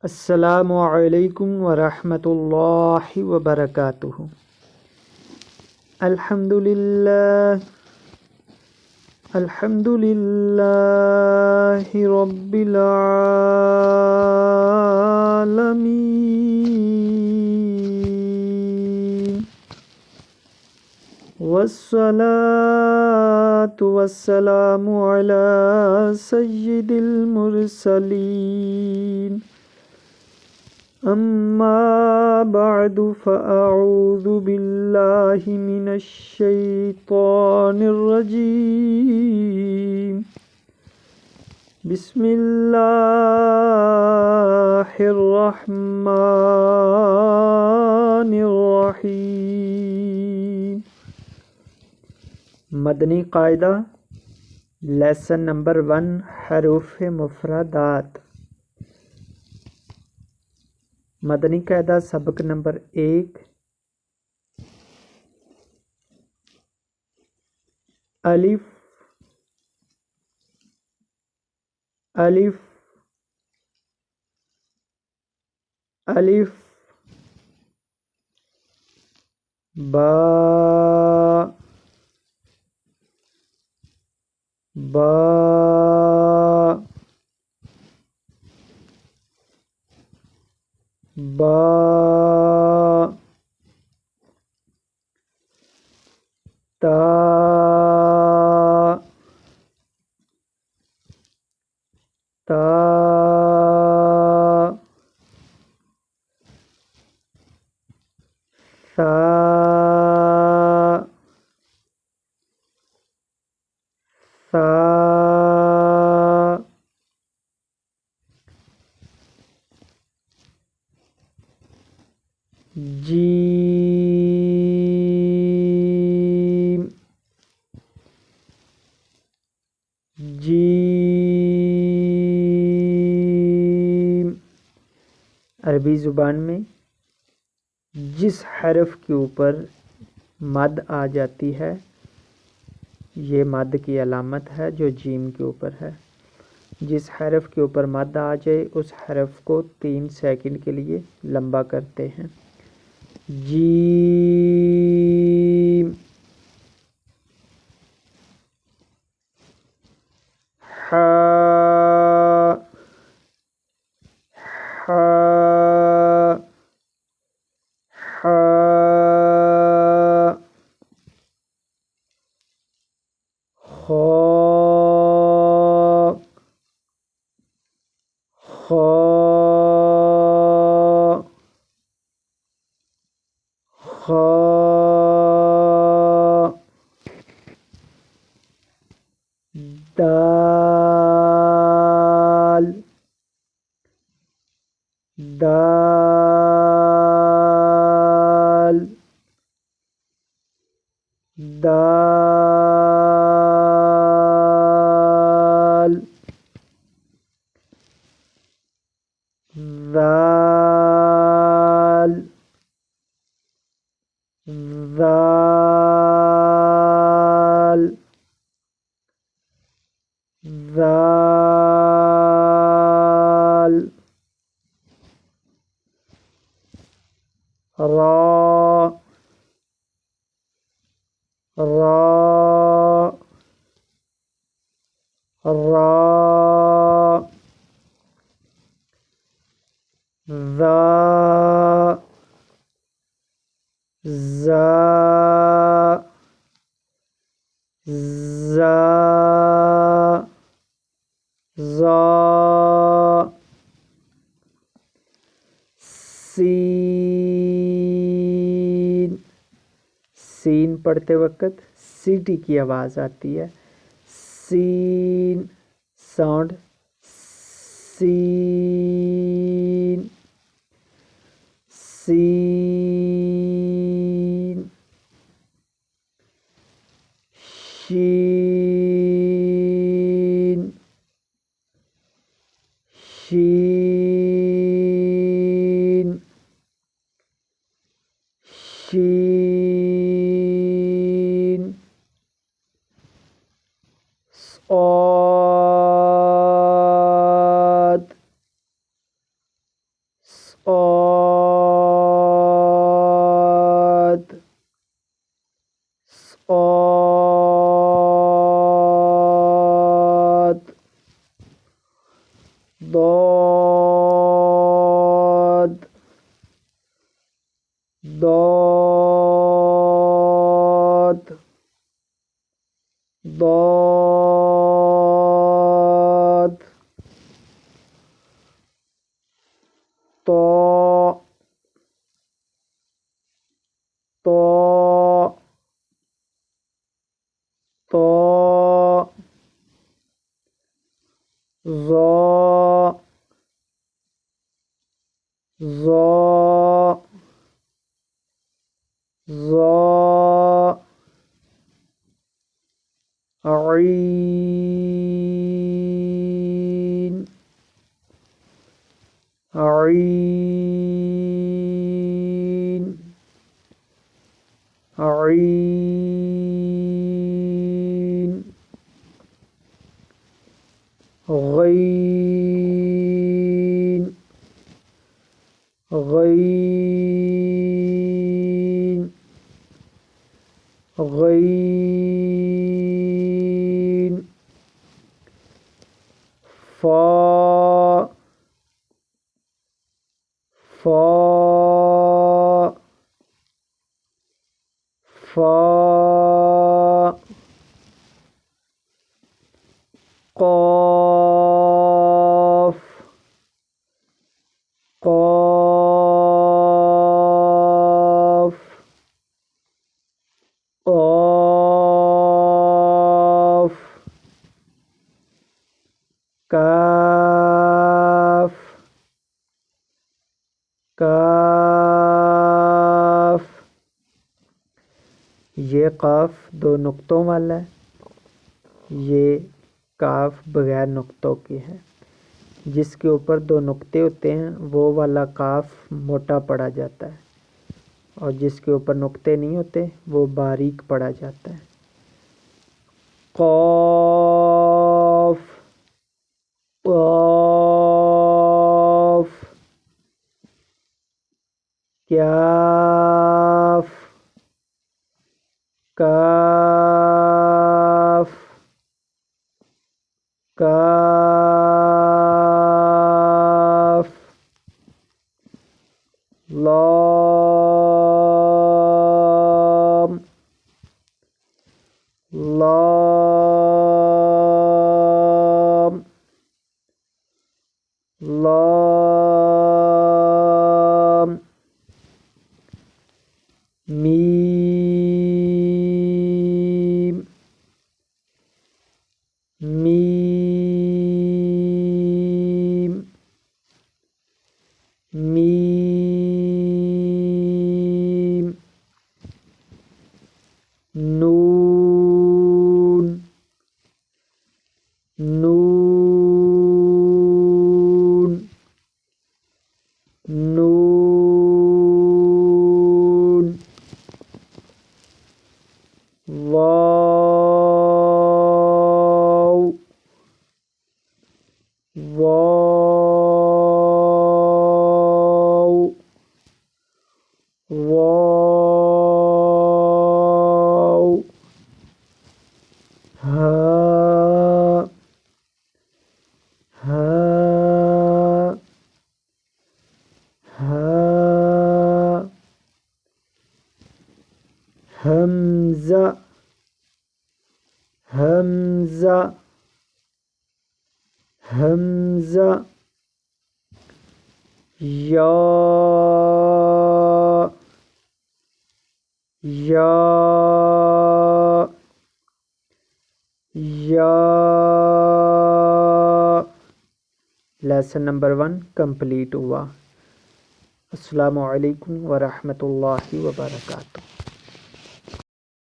अस्सलामु अलैकुम वरहमतुल्लाहि वबरकातुहु। अल्हम्दुलिल्लाह अल्हम्दुलिल्लाहि रब्बिल आलमीन वस्सलातु वस्सलामु अला सय्यिदिल मुरसलीन अम्मा बअदु फ़अऊज़ु बिल्लाहि मिनश शैतानिर रजीम। बिस्मिल्लाहिर रहमानिर रहीम। मदनी कायदा लेसन नंबर 1 हरूफ मुफरदात। मदनी कायदा सबक नंबर 1। अलिफ अलिफ अलिफ बा बा बा ता ता सा सा जीम जीम। अरबी ज़ुबान में जिस हरफ के ऊपर मद आ जाती है ये मद की अलामत है जो जीम के ऊपर है। जिस हरफ के ऊपर मद आ जाए उस हरफ को 3 सेकंड के लिए लंबा करते हैं। जीम हा हा हा खा खा खा दाल दाल दाल दाल दाल दाल रा रा रा ज़ा ज़ा ज़ा ज़ा सीन सीन पढ़ते वक्त सीटी की आवाज़ आती है। सीन साउंड सीन सीन शीन शीन शीन स्वाद صاد صاد ضاد ضاد ضاد طاء طاء طاء ظاء ظاء ظاء عين عين عين غين غين غين فاء فاء فاء قاف قاف قاف كاف काफ। ये काफ दो नुक्तों वाला है, ये काफ बगैर नुक्तों की है। जिसके ऊपर दो नुक्ते होते हैं वो वाला काफ मोटा पड़ा जाता है, और जिसके ऊपर नुक्ते नहीं होते वो बारीक पड़ा जाता है। कौफ कौफ क्याफ काफ काफ लाम लाम लाम मीम मीम मीम नून नून नून वाव वाव वाव हा हा हा हमजा हमजा हमजा या या या। लेसन नंबर 1 कंप्लीट हुआ। अस्सलामु अलैकुम व रहमतुल्लाहि व बरकातुहू।